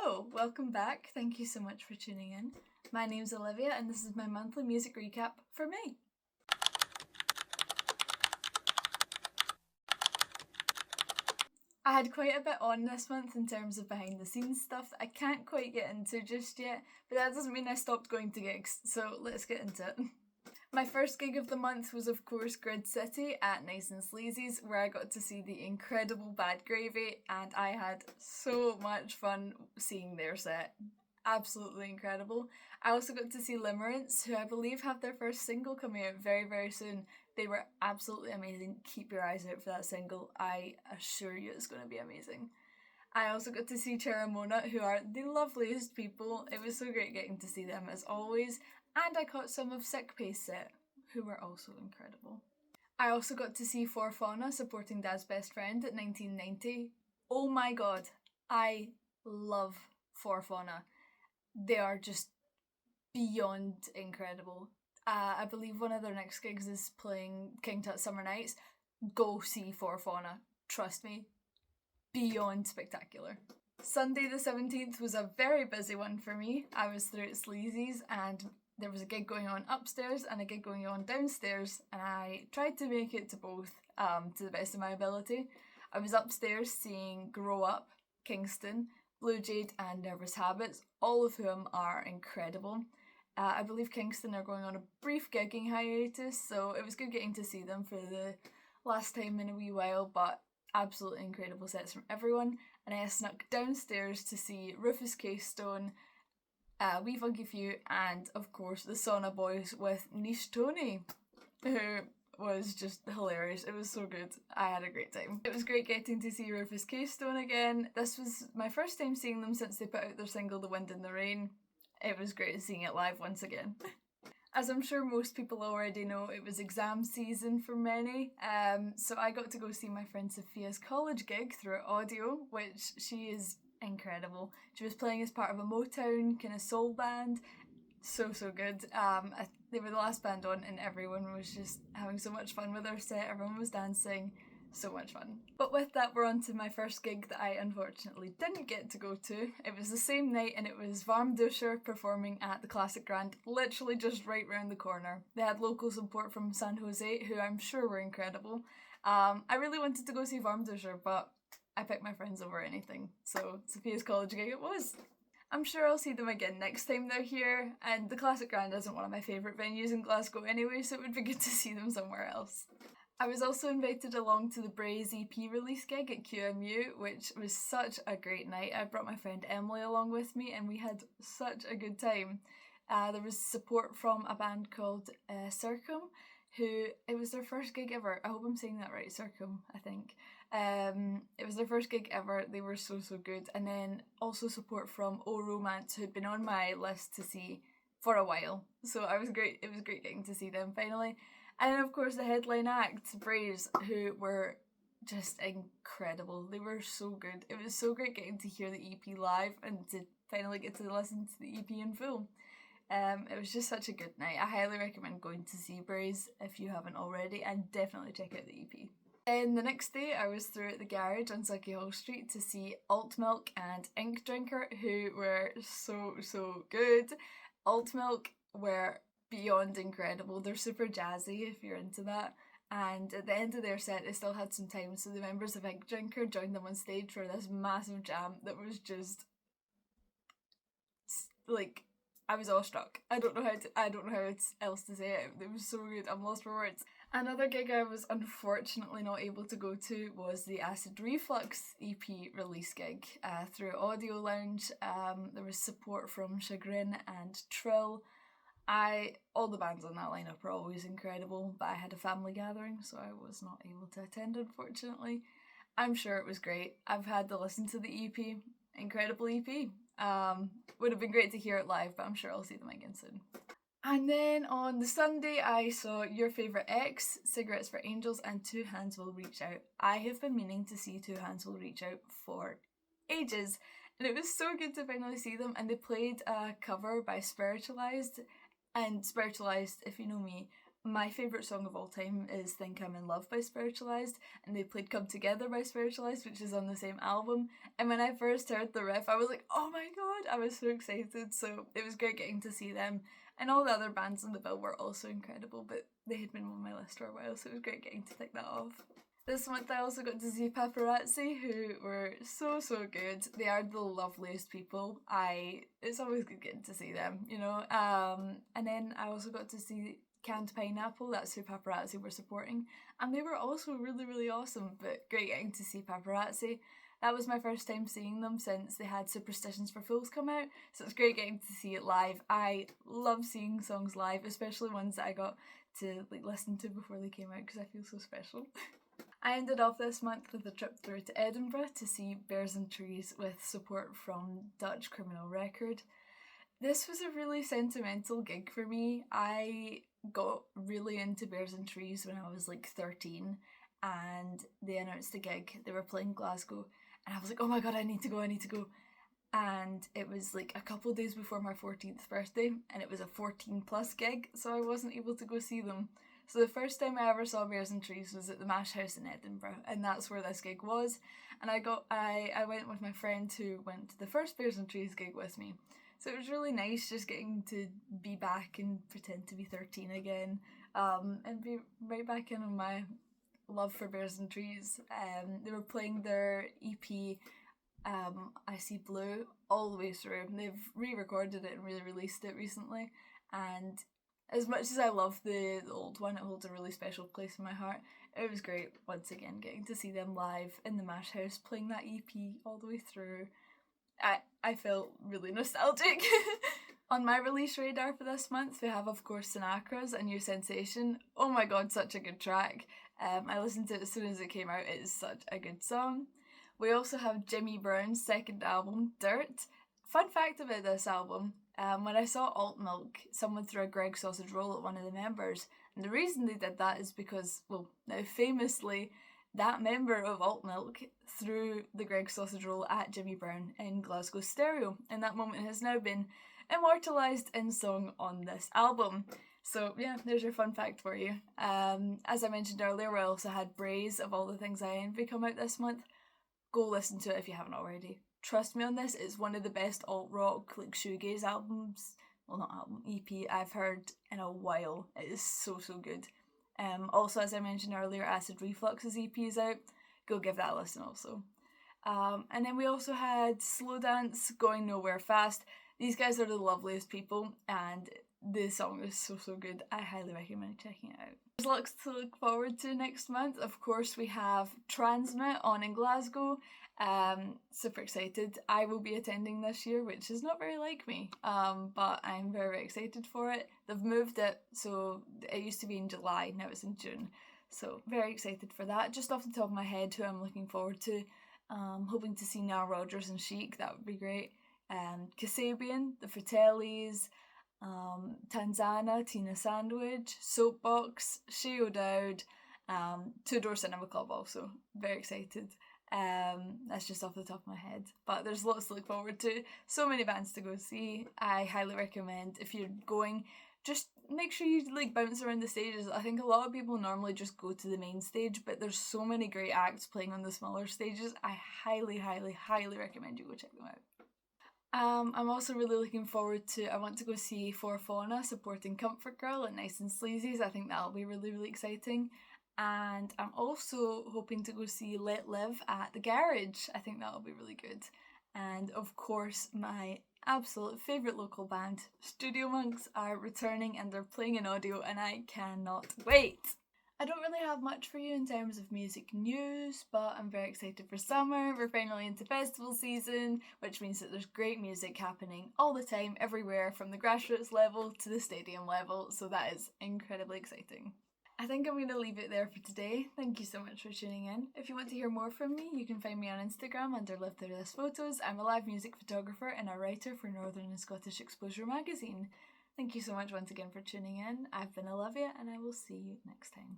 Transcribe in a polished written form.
Hello, welcome back. Thank you so much for tuning in. My name's Olivia and this is my monthly music recap for May. I had quite a bit on this month in terms of behind the scenes stuff that I can't quite get into just yet, but that doesn't mean I stopped going to gigs, so let's get into it. My first gig of the month was of course Grid City at Nice and Sleazy's, where I got to see the incredible Bad Gravy and I had so much fun seeing their set. Absolutely incredible. I also got to see Limerence, who I believe have their first single coming out very soon. They were absolutely amazing. Keep your eyes out for that single. I assure you it's going to be amazing. I also got to see Cheramona, who are the loveliest people. It was so great getting to see them as always. And I caught some of Sick Pay's set, who were also incredible. I also got to see For Fauna supporting Dad's Best Friend at 1990. Oh my god, I love For Fauna. They are just beyond incredible. I believe one of their next gigs is playing King Tut Summer Nights. Go see For Fauna. Trust me. Beyond spectacular. Sunday the 17th was a very busy one for me. I was through at Sleazy's and there was a gig going on upstairs and a gig going on downstairs, and I tried to make it to both to the best of my ability. I was upstairs seeing Grow Up, Kingston, Blue Jade and Nervous Habits, all of whom are incredible. I believe Kingston are going on a brief gigging hiatus, so it was good getting to see them for the last time in a wee while, but absolutely incredible sets from everyone. And I snuck downstairs to see Rufus K. Stone, Wee Funky Few, and of course the Sauna Boys with Niche Tony, who was just hilarious. It was so good. I had a great time. It was great getting to see Rufus K. Stone again. This was my first time seeing them since they put out their single The Wind and the Rain. It was great seeing it live once again. As I'm sure most people already know, it was exam season for many, so I got to go see my friend Sophia's college gig through audio, which she is incredible. She was playing as part of a Motown kind of soul band. So good. They were the last band on and everyone was just having so much fun with their set. Everyone was dancing. So much fun. But with that, we're on to my first gig that I unfortunately didn't get to go to. It was the same night and it was Varm Dusher performing at the Classic Grand, literally just right round the corner. They had local support from San Jose, who I'm sure were incredible. I really wanted to go see Varm Dusher, but I picked my friends over anything. So Sophia's college gig it was. I'm sure I'll see them again next time they're here, and the Classic Grand isn't one of my favourite venues in Glasgow anyway, so it would be good to see them somewhere else. I was also invited along to the Braze EP release gig at QMU, which was such a great night. I brought my friend Emily along with me and we had such a good time. There was support from a band called Circum, who, it was their first gig ever. I hope I'm saying that right, Circum, I think. It was their first gig ever. They were so good. And then also support from Oh Romance, who'd been on my list to see for a while. So it was great getting to see them finally. And then of course the headline act, Braze, who were just incredible. They were so good. It was so great getting to hear the EP live and to finally get to listen to the EP in full. It was just such a good night. I highly recommend going to see Braze if you haven't already, and definitely check out the EP. Then the next day I was through at the garage on Sucky Hall Street to see Alt Milk and Ink Drinker, who were so good. Alt Milk were beyond incredible. They're super jazzy if you're into that, and at the end of their set they still had some time, so the members of Ink Drinker joined them on stage for this massive jam that was just like, I was awestruck. I don't know how else to say it. It was so good. I'm lost for words. Another gig I was unfortunately not able to go to was the Acid Reflux EP release gig through Audio Lounge. There was support from Chagrin and Trill. All the bands on that lineup are always incredible, but I had a family gathering, so I was not able to attend, unfortunately. I'm sure it was great. I've had to listen to the EP. Incredible EP. Would have been great to hear it live, but I'm sure I'll see them again soon. And then on the Sunday, I saw Your Favourite Ex, Cigarettes for Angels, and Two Hands Will Reach Out. I have been meaning to see Two Hands Will Reach Out for ages, and it was so good to finally see them, and they played a cover by Spiritualized. And Spiritualized, if you know me, My favourite song of all time is Think I'm in Love by Spiritualized, and they played Come Together by Spiritualized, which is on the same album. And when I first heard the riff, I was like, oh my god, I was so excited. So it was great getting to see them. And all the other bands on the bill were also incredible, but they had been on my list for a while, so it was great getting to tick that off. This month I also got to see Paparazzi, who were so good. They are the loveliest people. It's always good getting to see them, you know. And then I also got to see Canned Pineapple, that's who Paparazzi were supporting, and they were also really awesome, but great getting to see Paparazzi. That was my first time seeing them since they had Superstitions for Fools come out, so it's great getting to see it live. I love seeing songs live, especially ones that I got to listen to before they came out because I feel so special. I ended off this month with a trip through to Edinburgh to see Bears and Trees with support from Dutch Criminal Record. This was a really sentimental gig for me. I got really into Bears and Trees when I was 13, and they announced a gig. They were playing Glasgow, and I was like, oh my god, I need to go. And it was a couple of days before my 14th birthday, and it was a 14 plus gig, so I wasn't able to go see them. So the first time I ever saw Bears and Trees was at the Mash House in Edinburgh, and that's where this gig was. And I went with my friend who went to the first Bears and Trees gig with me. So it was really nice just getting to be back and pretend to be 13 again, and be right back in on my love for Bears and Trees. They were playing their EP, I See Blue, all the way through. They've re-recorded it and re-released it recently, and as much as I love the old one, it holds a really special place in my heart. It was great once again getting to see them live in the Mash House playing that EP all the way through. I felt really nostalgic. On my release radar for this month, we have, of course, Sinacra's A New Sensation. Oh my god, such a good track. I listened to it as soon as it came out. It is such a good song. We also have Jimmy Brown's second album, Dirt. Fun fact about this album, when I saw Alt Milk, someone threw a Greg sausage roll at one of the members. And the reason they did that is because, well, now famously, that member of Alt Milk threw the Greg sausage roll at Jimmy Brown in Glasgow Stereo, and that moment has now been immortalised in song on this album. So yeah, there's your fun fact for you. As I mentioned earlier, we also had Braze of All the Things I Envy come out this month. Go listen to it if you haven't already. Trust me on this, it's one of the best alt-rock, shoegaze albums, well not album, EP I've heard in a while. It is so good. Also, as I mentioned earlier, Acid Reflux's EP is out. Go give that a listen also. And then we also had Slow Dance, Going Nowhere Fast. These guys are the loveliest people, and the song is so good. I highly recommend checking it out. There's lots to look forward to next month. Of course, we have Transmit on in Glasgow. Super excited. I will be attending this year, which is not very like me, but I'm very excited for it. They've moved it, so it used to be in July, now it's in June. So very excited for that. Just off the top of my head, who I'm looking forward to, hoping to see Nile Rodgers and Chic, that would be great. Kasabian, the Fratellis, Tanzana, Tina Sandwich, Soapbox, Shay O'Dowd, Two Door Cinema Club also. Very excited. That's just off the top of my head, but there's lots to look forward to. So many bands to go see. I highly recommend, if you're going, just make sure you bounce around the stages. I think a lot of people normally just go to the main stage, but there's so many great acts playing on the smaller stages. I highly recommend you go check them out. I'm also really looking forward to, I want to go see For Fauna supporting Comfort Girl at Nice and Sleazy's. I think that'll be really exciting. And I'm also hoping to go see Let Live at the Garage. I think that'll be really good. And of course, my absolute favourite local band, Studio Monks, are returning and they're playing in audio, and I cannot wait! I don't really have much for you in terms of music news, but I'm very excited for summer. We're finally into festival season, which means that there's great music happening all the time, everywhere, from the grassroots level to the stadium level, so that is incredibly exciting. I think I'm going to leave it there for today. Thank you so much for tuning in. If you want to hear more from me, you can find me on Instagram under Live Through This Photos. I'm a live music photographer and a writer for Northern and Scottish Exposure magazine. Thank you so much once again for tuning in. I've been Olivia, and I will see you next time.